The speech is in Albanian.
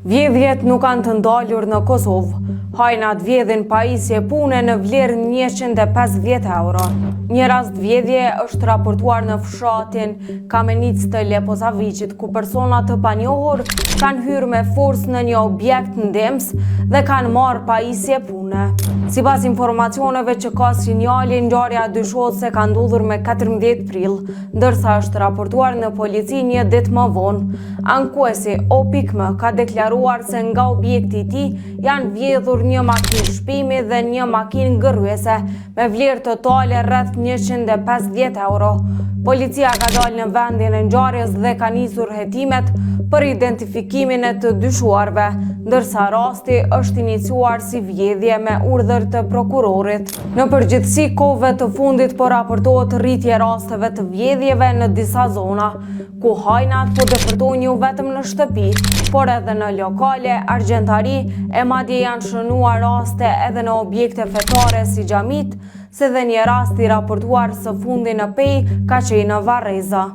Vjedhjet nuk kanë të ndalur në Kosovë. Hajnat vjedhin pajisje pune në vlerë 150 euro. Një rast vjedhje është raportuar në fshatin Kamenic të Leposaviqit, ku persona të panjohur kanë hyrë me forcë në një objekt ndems dhe kanë marrë pajisje pune. Sipas informacioneve që ka sinjali, ngjarja dyshohet se ka ndodhur me 14 prill, ndërsa është raportuar në polici një ditë më vonë. Ankuesi O.M ka deklaruar se nga objekti i tij janë vjedhur një makinë shpimi dhe një makinë ngërruese me vlerë totale rreth 150 euro. Policia ka dalë në vendin e ngjarjes dhe ka nisur hetimet për identifikimin e të dyshuarve, ndërsa rasti është iniciuar si vjedhje me urdhër të prokurorit. Në përgjithësi, kohëve të fundit po raportohet rritje rasteve të vjedhjeve në disa zona, ku hajnat po depërtojnë jo vetëm në shtëpi, por edhe në lokale, argjentari e madje janë shënuar raste edhe në objekte fetare si xhamit, se dhe një rast i raportuar së fundi në Pej ka qenë në Varreza.